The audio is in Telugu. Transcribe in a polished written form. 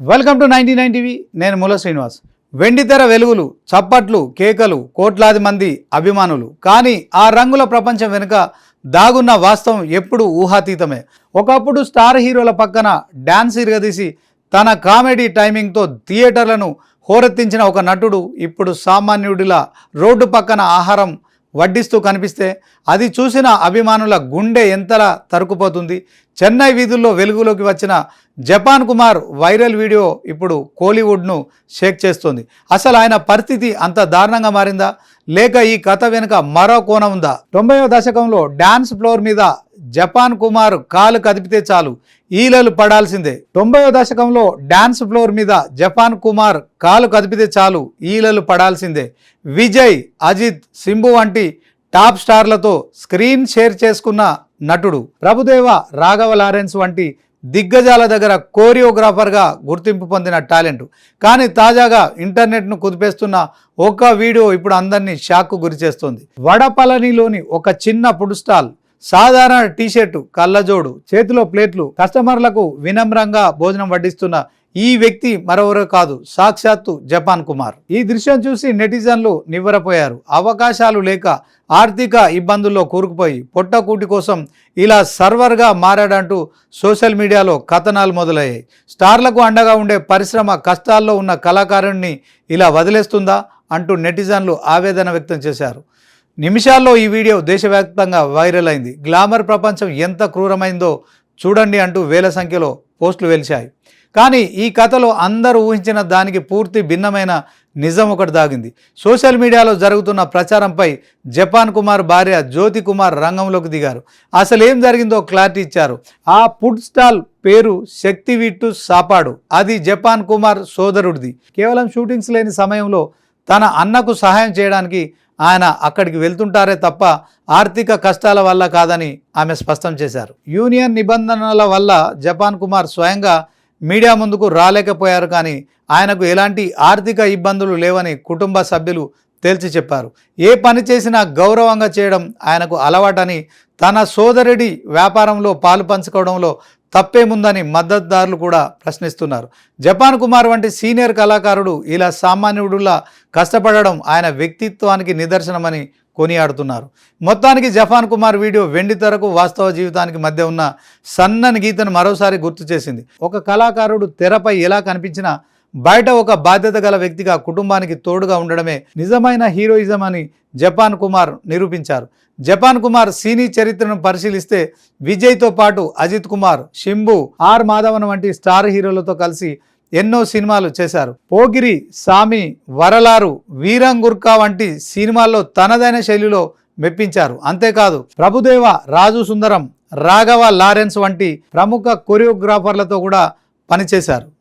Welcome to 99 TV. నేను మూల శ్రీనివాస్. వెండితెర వెలుగులు, చప్పట్లు, కేకలు, కోట్లాది మంది అభిమానులు. కానీ ఆ రంగుల ప్రపంచం వెనుక దాగున్న వాస్తవం ఎప్పుడు ఊహాతీతమే. ఒకప్పుడు స్టార్ హీరోల పక్కన డ్యాన్స్ ఇరగదీసి తన కామెడీ టైమింగ్తో థియేటర్లను హోరెత్తించిన ఒక నటుడు ఇప్పుడు సామాన్యుడిలా రోడ్డు పక్కన ఆహారం వడ్డిస్తూ కనిపిస్తే అది చూసిన అభిమానుల గుండె ఎంతలా తరుకుపోతుంది. చెన్నై వీధుల్లో వెలుగులోకి వచ్చిన జపాన్ కుమార్ వైరల్ వీడియో ఇప్పుడు కోలీవుడ్ను షేక్ చేస్తుంది. అసలు ఆయన పరిస్థితి అంత దారుణంగా మారిందా, లేక ఈ కథ వెనుక మరో కోణం ఉందా? 90వ దశకంలో డ్యాన్స్ ఫ్లోర్ మీద జపాన్ కుమార్ కాలు కదిపితే చాలు ఈలలు పడాల్సిందే. 90వ దశకంలో డ్యాన్స్ ఫ్లోర్ మీద జపాన్ కుమార్ కాలు కదిపితే చాలు ఈలలు పడాల్సిందే. విజయ్, అజిత్, సింబు వంటి టాప్ స్టార్లతో స్క్రీన్ షేర్ చేసుకున్న నటుడు. ప్రభుదేవ, రాఘవ లారెన్స్ వంటి దిగ్గజాల దగ్గర కోరియోగ్రాఫర్గా గుర్తింపు పొందిన టాలెంట్. కానీ తాజాగా ఇంటర్నెట్ను కుదిపేస్తున్న ఒక వీడియో ఇప్పుడు అందరినీ షాక్కు గురిచేస్తుంది. వడపళనిలోని ఒక చిన్న ఫుడ్ స్టాల్, సాధారణ టీషర్టు, కళ్ళజోడు, చేతిలో ప్లేట్లు, కస్టమర్లకు వినమ్రంగా భోజనం వడ్డిస్తున్న ఈ వ్యక్తి మరెవరో కాదు, సాక్షాత్తు జపాన్ కుమార్. ఈ దృశ్యం చూసి నెటిజన్లు నివ్వెరపోయారు. అవకాశాలు లేక ఆర్థిక ఇబ్బందుల్లో కూరుకుపోయి పొట్టకూటి కోసం ఇలా సర్వర్గా మారాడంటూ సోషల్ మీడియాలో కథనాలు మొదలయ్యాయి. స్టార్లకు అండగా ఉండే పరిశ్రమ కష్టాల్లో ఉన్న కళాకారుణ్ణి ఇలా వదిలేస్తుందా అంటూ నెటిజన్లు ఆవేదన వ్యక్తం చేశారు. నిమిషాల్లో ఈ వీడియో దేశవ్యాప్తంగా వైరల్ అయింది. గ్లామర్ ప్రపంచం ఎంత క్రూరమైందో చూడండి అంటూ వేల సంఖ్యలో పోస్టులు వెలిశాయి. కానీ ఈ కథలో అందరూ ఊహించిన దానికి పూర్తి భిన్నమైన నిజం ఒకటి దాగింది. సోషల్ మీడియాలో జరుగుతున్న ప్రచారంపై జపాన్ కుమార్ భార్య జ్యోతి కుమార్ రంగంలోకి దిగారు. అసలు ఏం జరిగిందో క్లారిటీ ఇచ్చారు. ఆ ఫుడ్ స్టాల్ పేరు శక్తివిట్టు సాపాడు. అది జపాన్ కుమార్ సోదరుడిది. కేవలం షూటింగ్స్ లేని సమయంలో తన అన్నకు సహాయం చేయడానికి ఆయన అక్కడికి వెళ్తుంటారే తప్ప ఆర్థిక కష్టాల వల్ల కాదని ఆమె స్పష్టం చేశారు. యూనియన్ నిబంధనల వల్ల జపాన్ కుమార్ స్వయంగా మీడియా ముందుకు రాలేకపోయారు. కానీ ఆయనకు ఎలాంటి ఆర్థిక ఇబ్బందులు లేవని కుటుంబ సభ్యులు తేల్చి చెప్పారు. ఏ పని చేసినా గౌరవంగా చేయడం ఆయనకు అలవాటని, తన సోదరుడి వ్యాపారంలో పాలు పంచుకోవడంలో తప్పేముందని మద్దతుదారులు కూడా ప్రశ్నిస్తున్నారు. జపాన్ కుమార్ వంటి సీనియర్ కళాకారుడు ఇలా సామాన్యుడులా కష్టపడడం ఆయన వ్యక్తిత్వానికి నిదర్శనమని కొనియాడుతున్నారు. మొత్తానికి జపాన్ కుమార్ వీడియో వెండితెరకు వాస్తవ జీవితానికి మధ్య ఉన్న సన్నని గీతను మరోసారి గుర్తు చేసింది. ఒక కళాకారుడు తెరపై ఎలా కనిపించినా బయట ఒక బాధ్యత గల వ్యక్తిగా కుటుంబానికి తోడుగా ఉండడమే నిజమైన హీరోయిజం అని జపాన్ కుమార్ నిరూపించారు. జపాన్ కుమార్ సినీ చరిత్రను పరిశీలిస్తే విజయ్తో పాటు అజిత్ కుమార్, శింబు, ఆర్ మాధవన్ వంటి స్టార్ హీరోలతో కలిసి ఎన్నో సినిమాలు చేశారు. పోగిరి, సామి, వరలారు, వీరంగుర్కా వంటి సినిమాల్లో తనదైన శైలిలో మెప్పించారు. అంతేకాదు ప్రభుదేవ, రాజు సుందరం, రాఘవ లారెన్స్ వంటి ప్రముఖ కొరియోగ్రాఫర్లతో కూడా పనిచేశారు.